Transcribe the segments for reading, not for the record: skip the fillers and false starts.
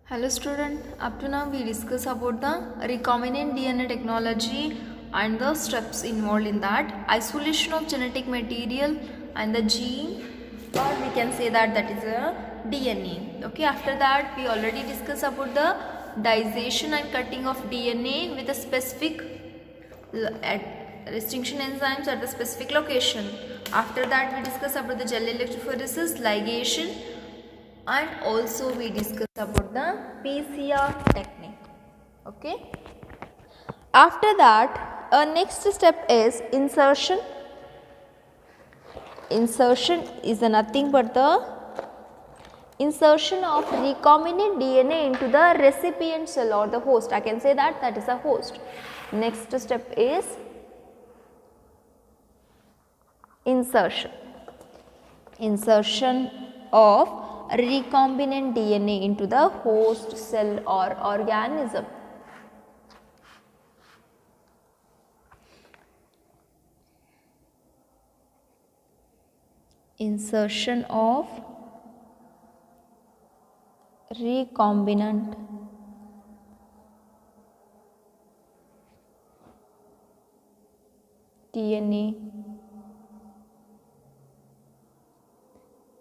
Hello student, up to now we discuss about the recombinant DNA technology and the steps involved in that, isolation of genetic material and the gene, or we can say that is a DNA. Okay, after that we already discussed about the digestion and cutting of DNA with a specific restriction enzymes at the specific location. After that we discuss about the gel electrophoresis, ligation, and also we discuss about the PCR technique. Okay. After that, a next step is insertion. Insertion is nothing but the insertion of recombinant DNA into the recipient cell or the host. I can say that is a host. Next step is insertion. Insertion of recombinant DNA into the host cell or organism. Insertion of recombinant DNA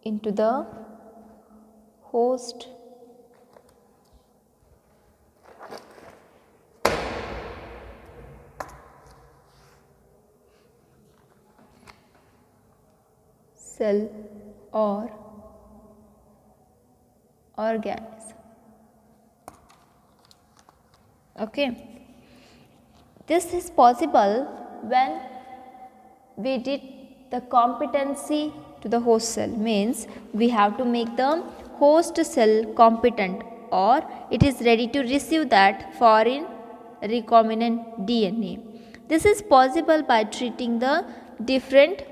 into the host cell or organism. Okay. This is possible when we did the competency to the host cell, means we have to make the host cell competent or it is ready to receive that foreign recombinant DNA. This is possible by treating the different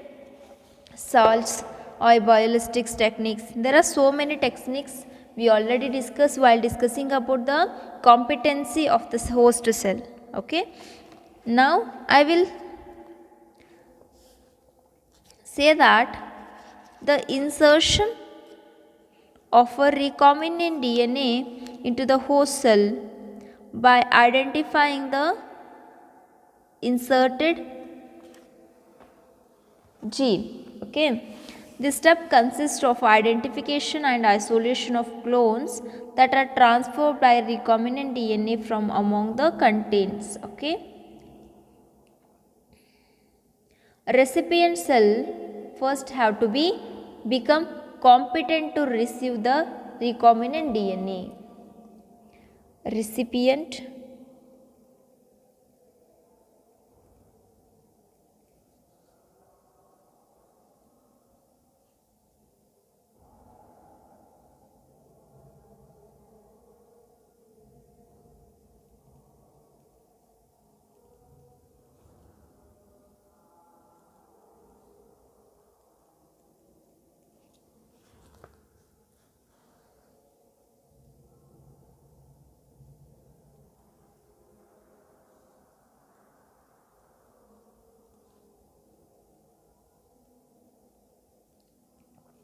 salts or biologistics techniques. There are so many techniques we already discussed while discussing about the competency of the host cell. Okay. Now I will say that the insertion of a recombinant DNA into the host cell by identifying the inserted gene. Okay. This step consists of identification and isolation of clones that are transferred by recombinant DNA from among the contents. Okay. Recipient cell first have to become competent to receive the recombinant DNA. Recipient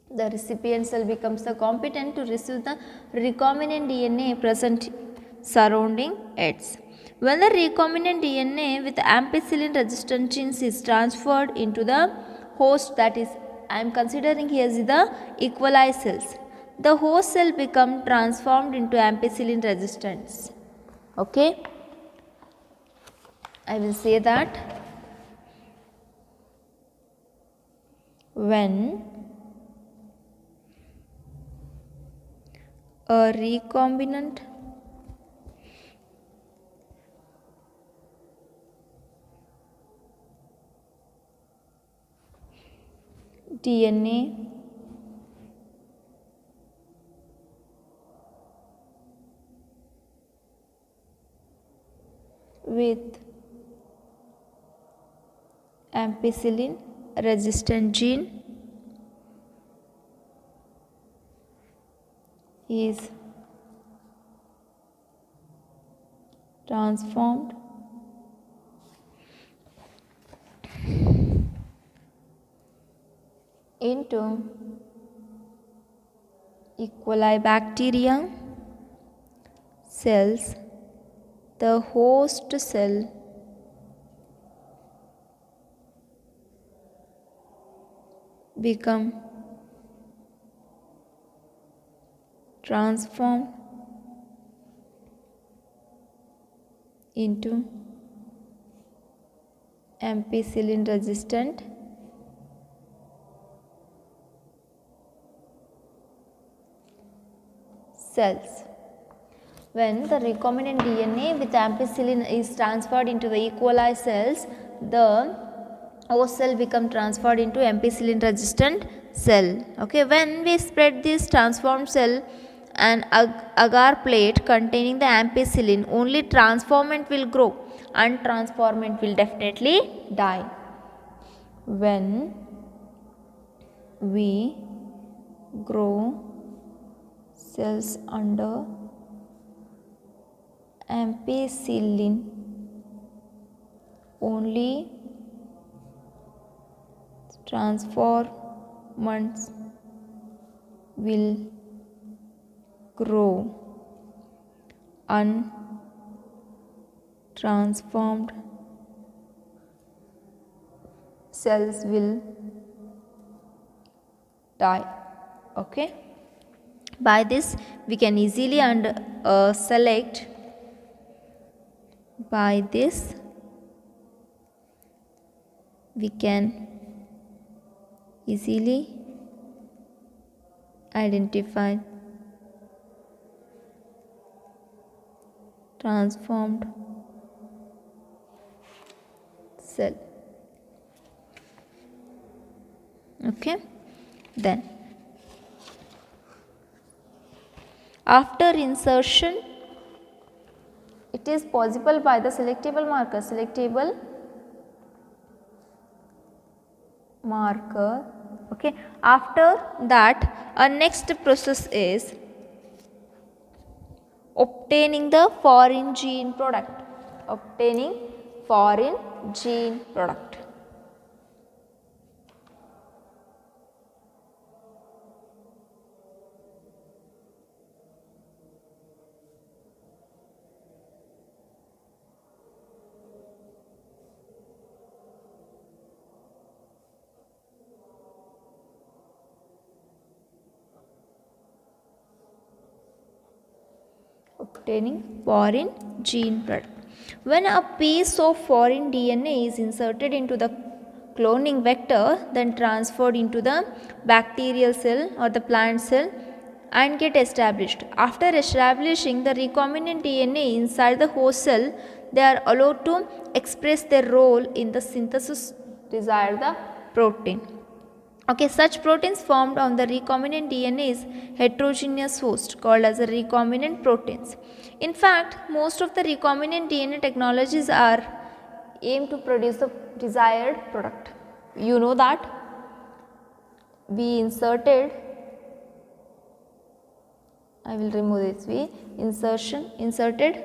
the recipient cell becomes the competent to receive the recombinant DNA present surrounding it. When the recombinant DNA with ampicillin resistant genes is transferred into the host, that is, I am considering here is the equalized cells, the host cell become transformed into ampicillin resistance. Okay, I will say that when a recombinant DNA with ampicillin resistant gene is transformed into E. coli bacteria cells, the host cell become transformed into ampicillin resistant cells. When the recombinant DNA with ampicillin is transferred into the E. coli cells, the host cell become transferred into ampicillin resistant cell. Okay, when we spread this transformed cell an agar plate containing the ampicillin, only transformant will grow and transformant will definitely die. When we grow cells under ampicillin, only transformants will grow, untransformed cells will die. Okay, by this we can easily select, by this we can easily identify transformed cell. Okay, then after insertion, it is possible by the selectable marker. Okay, after that our next process is obtaining the foreign gene product. Obtaining foreign gene product. When a piece of foreign DNA is inserted into the cloning vector, then transferred into the bacterial cell or the plant cell and get established. After establishing the recombinant DNA inside the host cell, they are allowed to express their role in the synthesis desired the protein. Okay, such proteins formed on the recombinant DNA is heterogeneous host called as the recombinant proteins. In fact, most of the recombinant DNA technologies are aimed to produce the desired product. You know that we inserted, I will remove this, we inserted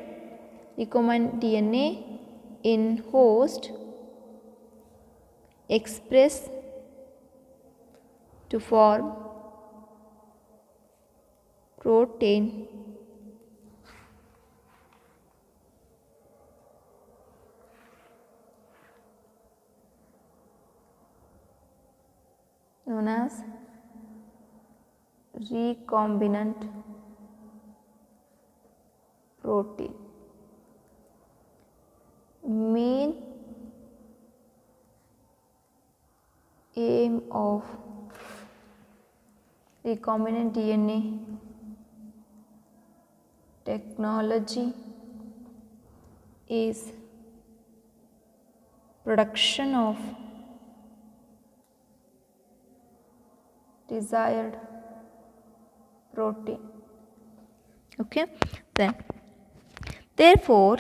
recombinant DNA in host, express to form protein known as recombinant protein. Main aim of recombinant DNA technology is production of desired protein. Okay, then therefore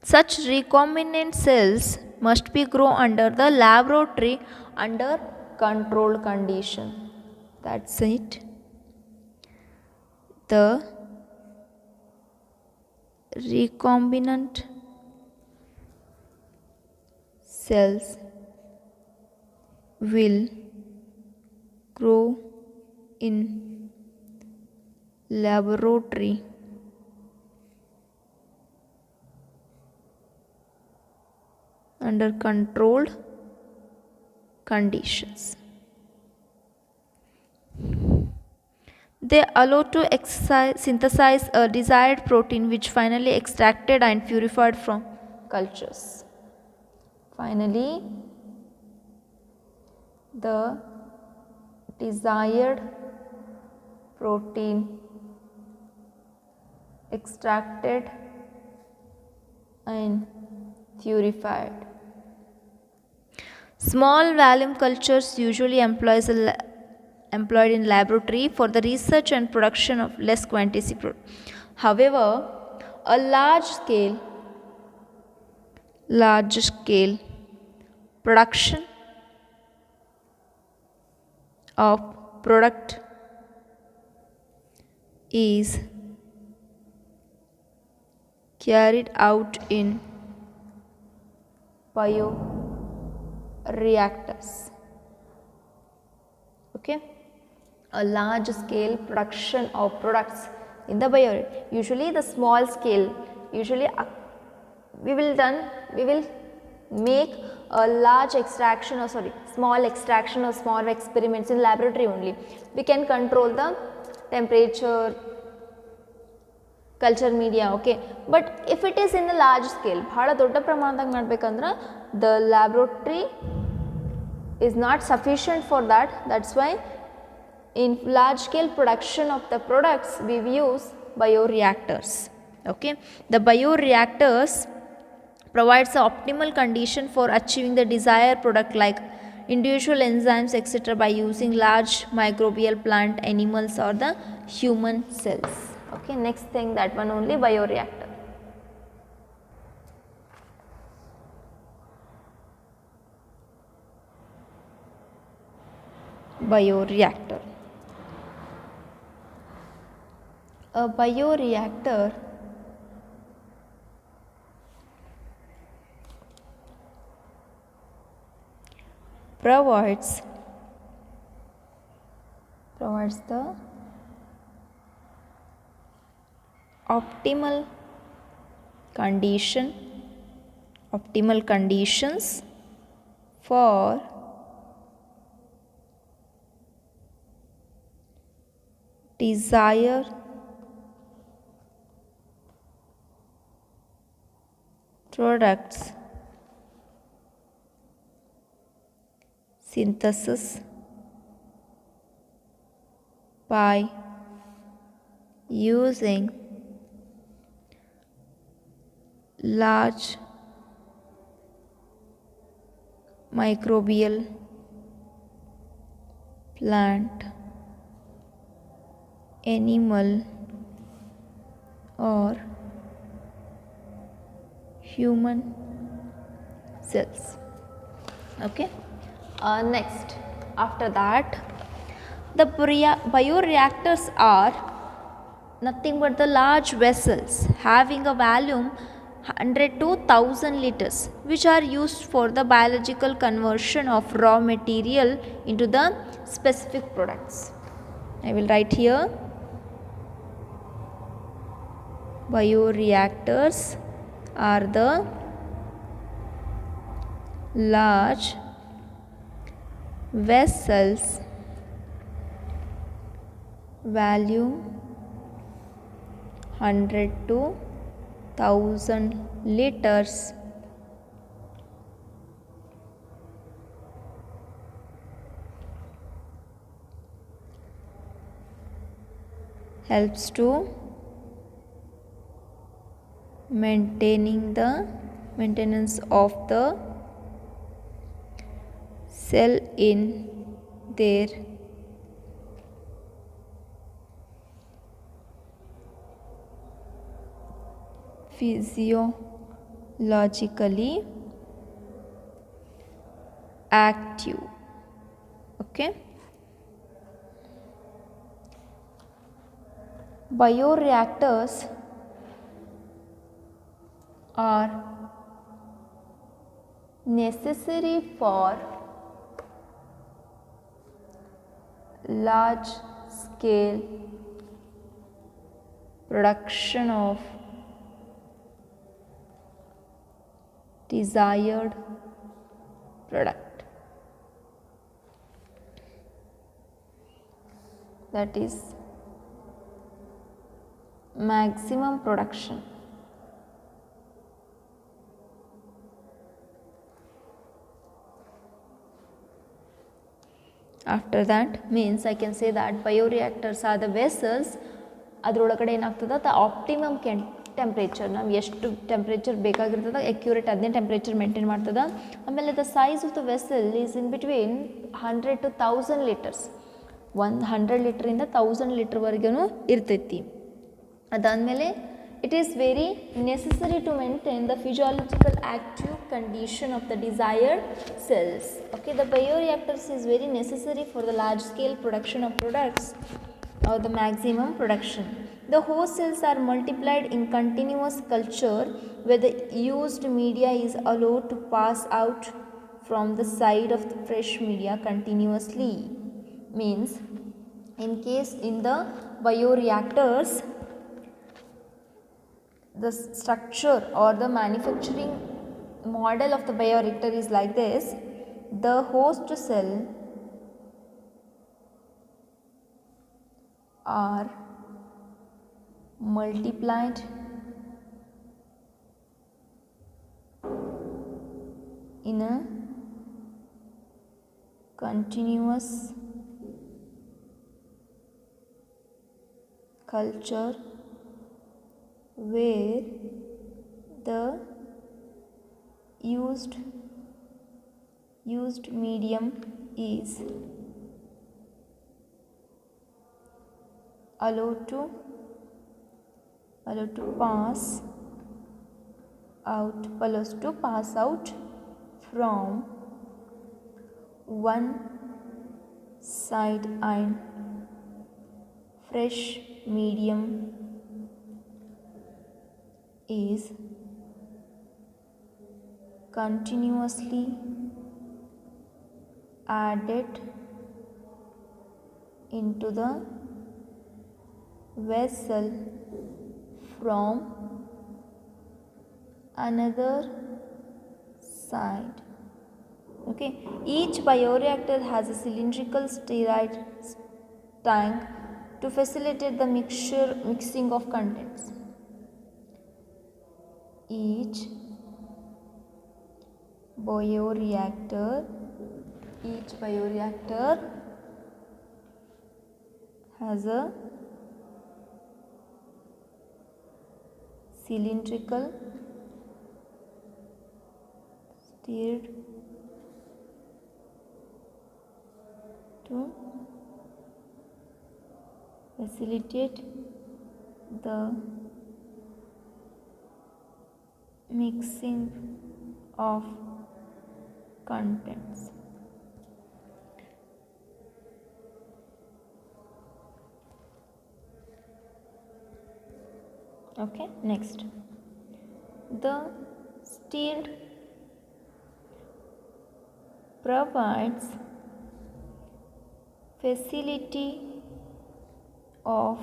such recombinant cells must be grown under the laboratory under controlled condition. That's it. The recombinant cells will grow in laboratory under controlled conditions. They allow to synthesize a desired protein which finally extracted and purified from cultures. Finally, the desired protein extracted and purified. Small volume cultures usually employed in laboratory for the research and production of less quantity product. However, a large scale production of product is carried out in bioreactors. Okay, a large scale production of products in the bioreactor. Usually the small scale, we will make a large extraction or small extraction or small experiments in laboratory only. We can control the temperature, culture media, okay. But if it is in a large scale, bhada dodda pramanadaga madbekandra the laboratory is not sufficient for that. That's why in large scale production of the products we use bioreactors. Okay, the bioreactors provides the optimal condition for achieving the desired product like individual enzymes etc. by using large microbial plant animals or the human cells. Okay, next thing, that one only, bioreactor. Bioreactor. A bioreactor provides the optimal conditions for desired products synthesis by using large microbial plant, animal or human cells. Okay. Next, after that, the bioreactors are nothing but the large vessels having a volume 100 to 1000 liters, which are used for the biological conversion of raw material into the specific products. I will write here, bioreactors are the large vessels volume 100 to 1000 liters helps to maintenance of the cell in their physiologically active. Okay. Bioreactors are necessary for large scale production of desired product, that is maximum production. After that means I can say that bioreactors are the vessels. ಅದರೊಳಗಡೆ ಏನಾಗ್ತದೆ the optimum temperature, ನಾವು ಎಷ್ಟು temperature ಬೇಕಾಗಿರ್ತದೆ accurate ಅದನ್ನೇ temperature maintain ಮಾಡ್ತದೆ. ಆಮೇಲೆ the size of the vessel is in between 100 to 1000 litres. 100 ಲೀಟ್ರಿಂದ 1000 ಲೀಟರ್ವರೆಗೂ ಇರ್ತೈತಿ. ಅದಾದಮೇಲೆ it is very necessary to maintain the physiological active condition of the desired cells. Okay, the bioreactors is very necessary for the large scale production of products or the maximum production. The host cells are multiplied in continuous culture where the used media is allowed to pass out from the side of the fresh media continuously. Means in case in the bioreactors, the structure or the manufacturing model of the bioreactor is like this. The host cell are multiplied in a continuous culture where the used medium is allowed to pass out from one side and fresh medium is continuously added into the vessel from another side. Okay, each bioreactor has a cylindrical sterile tank to facilitate the mixing of contents. Each bioreactor has a cylindrical stirred to facilitate the mixing of contents. Okay, next, the stirred provides facility of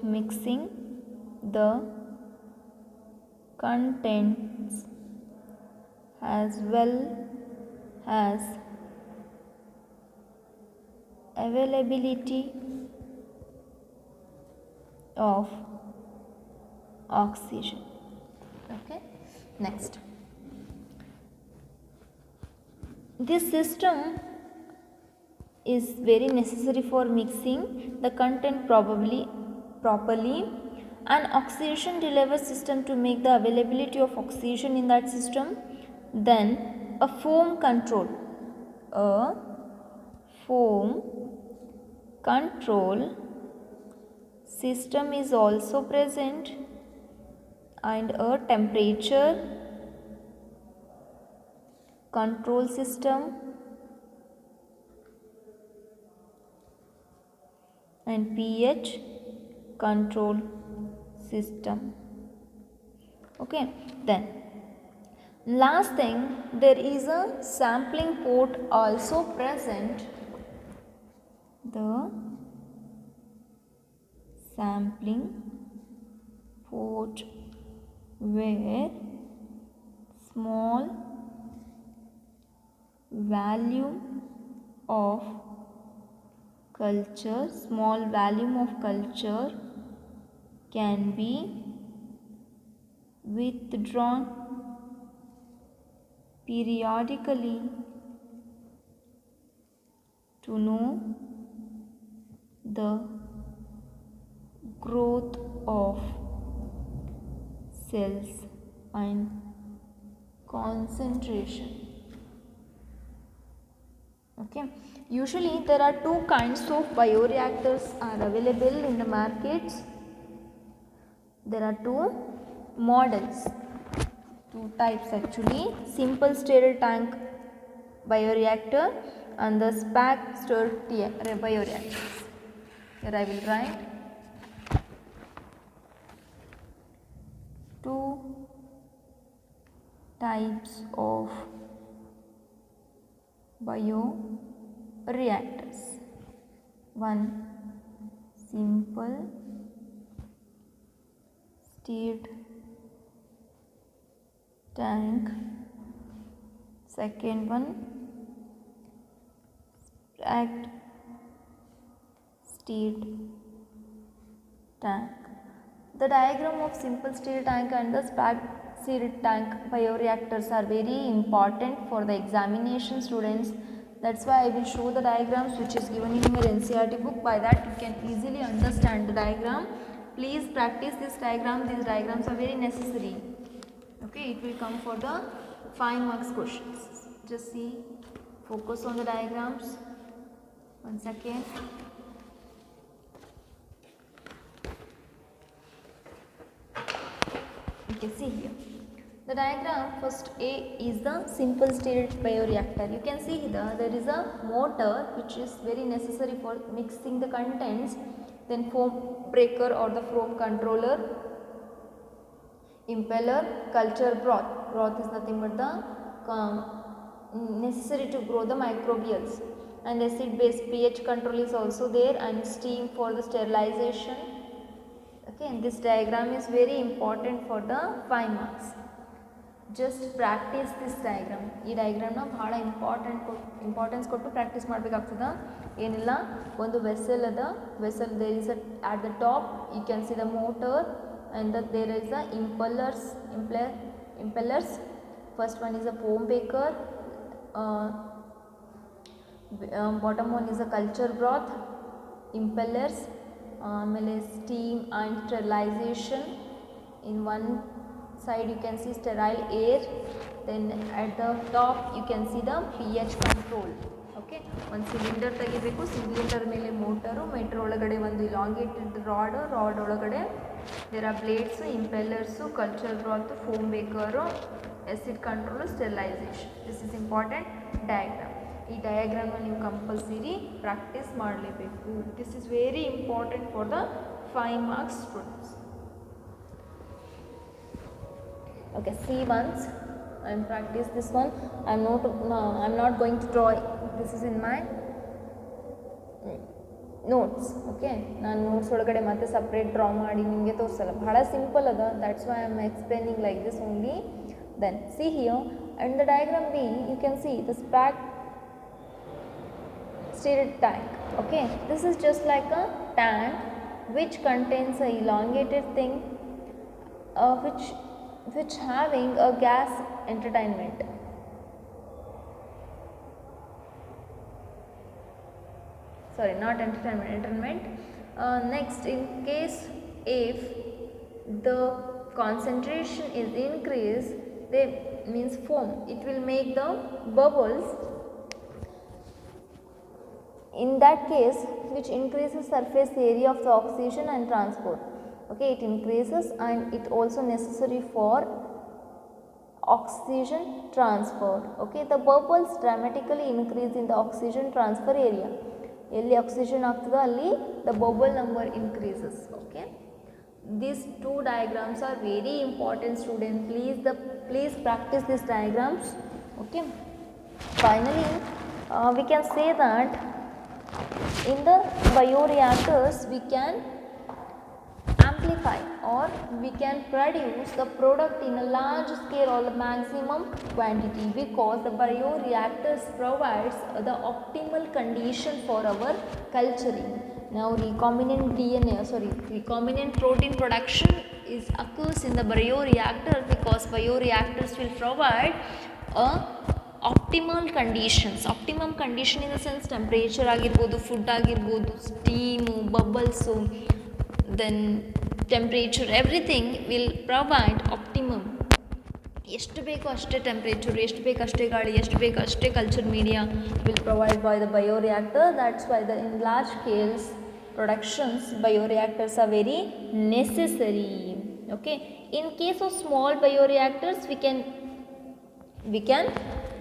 mixing the contents as well as availability of oxygen. Okay, next, this system is very necessary for mixing the content properly. An oxidation delivery system to make the availability of oxygen in that system. Then a foam control system is also present, and a temperature control system and pH control system. Okay, then last thing, there is a sampling port also present. The sampling port where small volume of culture can be withdrawn periodically to know the growth of cells and concentration. Okay, usually there are two kinds of bioreactors are available in the markets. There are two models, two types actually: simple stirred tank bioreactor and the packed stirred bioreactors. Here I will write two types of bioreactors. One, simple stirred tank. Second one, packed stirred tank. The diagram of simple stirred tank and the packed stirred tank bioreactors are very important for the examination students. That's why I will show the diagrams which is given in your NCERT book. By that you can easily understand the diagram. Please practice this diagram. These diagrams are very necessary. Okay, it will come for the 5 marks questions. Just see, focus on the diagrams. One second. You can see here. The diagram, first A is the simple stirred bioreactor. You can see here there is a motor which is very necessary for mixing the contents, then foam breaker or the foam controller, impeller, culture broth. Broth is nothing but the necessary to grow the microbials, and acid base pH control is also there, and steam for the sterilization. Okay, and this diagram is very important for the 5 marks. Just practice this diagram. ಈ ಡಯಾಗ್ರಾಮ್ನ ಭಾಳ importance ಕೊಟ್ಟು practice ಮಾಡಬೇಕಾಗ್ತದೆ. ಏನಿಲ್ಲ, ಒಂದು vessel ಅದ, vessel there is at the top you can see the motor and there is the impellers. First one is a foam breaker, bottom one is a culture broth, impellers, steam and sterilization. In one side you can see sterile air, then at the top you can see the pH control. Okay, one cylinder ತೆಗಿಬೇಕು, cylinder ಮೇಲೆ motor, metre ಒಳಗಡೆ ಒಂದು elongated rod ಒಳಗಡೆ there are blades, impellers, culture broth, foam breaker, acid control, sterilization. This is important diagram. ಈ diagram ನೀವು compulsory practice ಮಾಡಲೇಬೇಕು. This is very important for the 5 marks students. Okay, see once and practice this one. I'm not going to draw. This is in my notes. Okay, ನಾನು notes ಒಳಗಡೆ ಮತ್ತೆ separate draw ಮಾಡಿ ನಿಮಗೆ ತೋರಿಸಲ್ಲ, ಬಹಳ simple ಅದ. That's why I am explaining like this only. Then see here and the diagram B you can see this packed stirred tank. Okay, this is just like a tank which contains a elongated thing which having a gas entertainment. Sorry, not entertainment. Next, in case if the concentration is increased, they means foam, it will make the bubbles. In that case, which increases surface area of the oxygen and transport. Okay, it increases and it also necessary for oxygen transport. Okay, the bubbles dramatically increase in the oxygen transfer area. ಎಲ್ಲಿ oxygen ಆಗ್ತದೋ ಅಲ್ಲಿ the bubble number increases. Okay, these two diagrams are very important students. Please practice these diagrams. Okay, finally we can say that in the bioreactors we can amplify or we can produce the product in a large scale or the maximum quantity, because the bioreactors provides the optimal condition for our culturing. Now recombinant protein production occurs in the bioreactor, because bioreactors will provide a optimal conditions. Optimum condition in the sense temperature ಆಗಿರ್ಬೋದು, food ಆಗಿರ್ಬೋದು, steam, bubbles, then temperature, everything will provide optimum. ಎಷ್ಟು ಬೇಕೋ ಅಷ್ಟೇ temperature, ಎಷ್ಟು ಬೇಕು ಅಷ್ಟೇ ಗಾಳಿ, ಎಷ್ಟು ಬೇಕು ಅಷ್ಟೇ culture media will provide by the bioreactor. That's why in large scales productions bioreactors are very necessary. Okay, in case of small bioreactors we can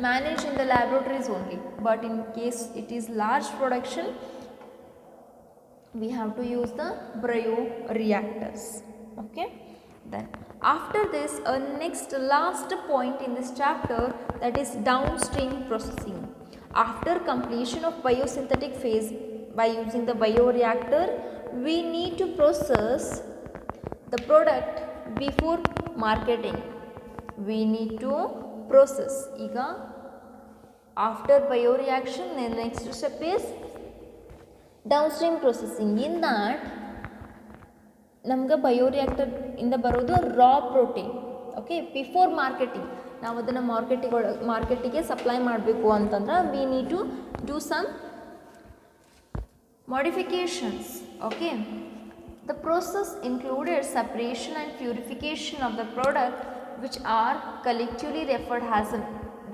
manage in the laboratories only, but in case it is large production we have to use the bioreactors. Okay, then after this next last point in this chapter, that is downstream processing. After completion of biosynthetic phase by using the bioreactor, we need to process the product before marketing. We need to process. Iga after bioreaction, the next step is downstream processing. In that ನಮ್ಗೆ bioreactor ಇಂದ ಬರೋದು raw protein. Okay, before marketing ನಾವು ಅದನ್ನು ಮಾರ್ಕೆಟಿಗೆ supply ಮಾಡಬೇಕು ಅಂತಂದ್ರೆ we need to do some modifications. Okay, the process included separation and purification of the product which are collectively referred as a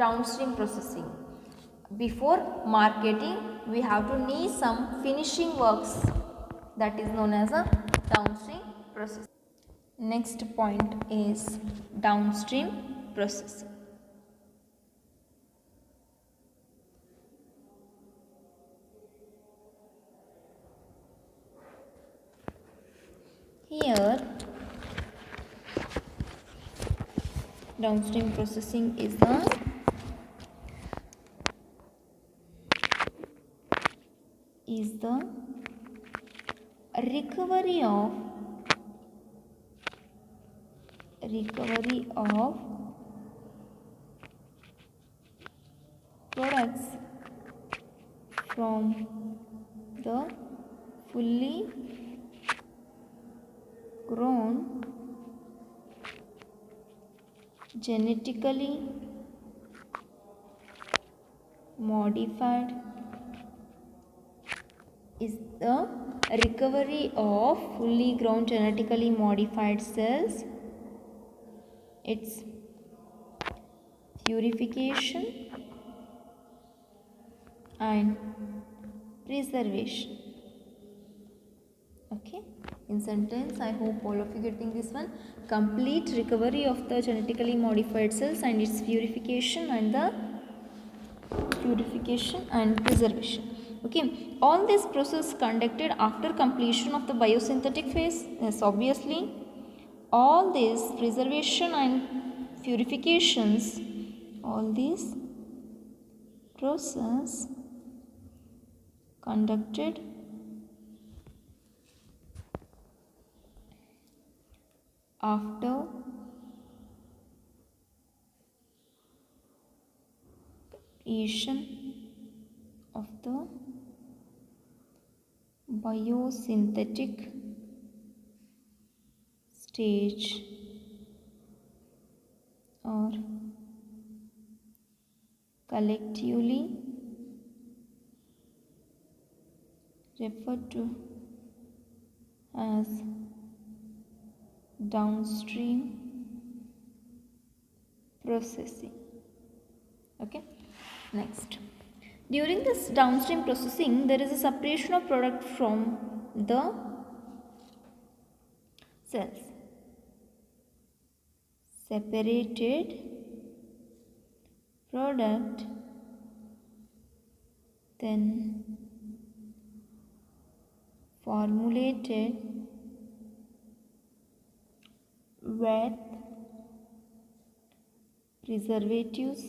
downstream processing. Before marketing we have to need some finishing works, that is known as a downstream processing. Next point is downstream processing. Here downstream processing is the recovery of products from the fully grown genetically modified is the recovery of fully grown genetically modified cells, its purification and preservation. Okay, in sentence I hope all of you getting this one. Complete recovery of the genetically modified cells and its purification and preservation. Okay, all this process conducted after completion of the biosynthetic phase. Yes, obviously all this preservation and purifications, all these process conducted after completion of the biosynthetic stage or collectively referred to as downstream processing. Okay, next, during this downstream processing there is a separation of product from the cells. Separated product then formulated with preservatives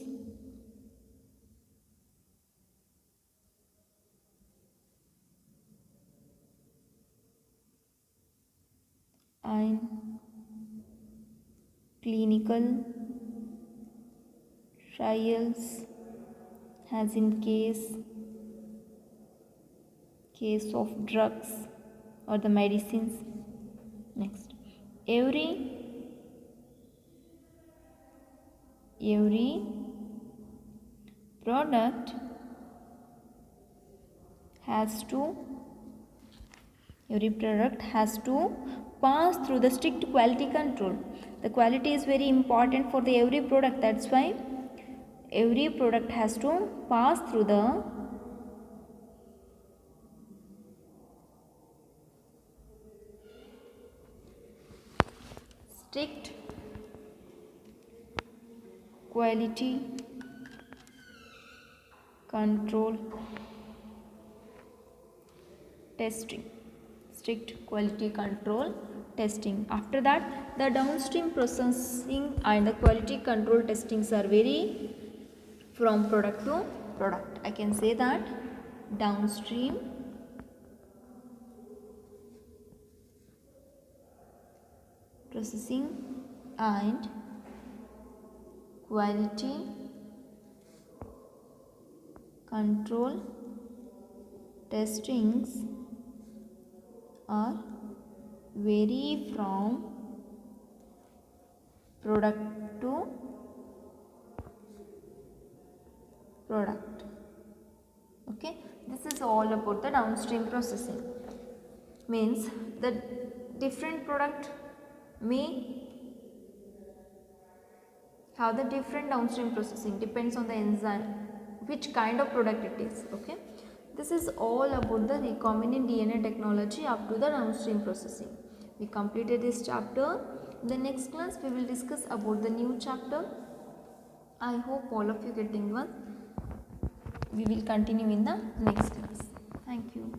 and clinical trials as in case of drugs or the medicines. Next, every product has to pass through the strict quality control. The quality is very important for the every product, that's why every product has to pass through the strict quality control testing. After that, the downstream processing and the quality control testings are vary from product to product. I can say that downstream processing and quality control testings are vary from product to product. Okay, this is all about the downstream processing. Means the different product may have the different downstream processing, depends on the enzyme, which kind of product it is. Okay, this is all about the recombinant DNA technology up to the downstream processing. We completed this chapter. In the next class we will discuss about the new chapter. I hope all of you getting one. We will continue in the next class. Thank you.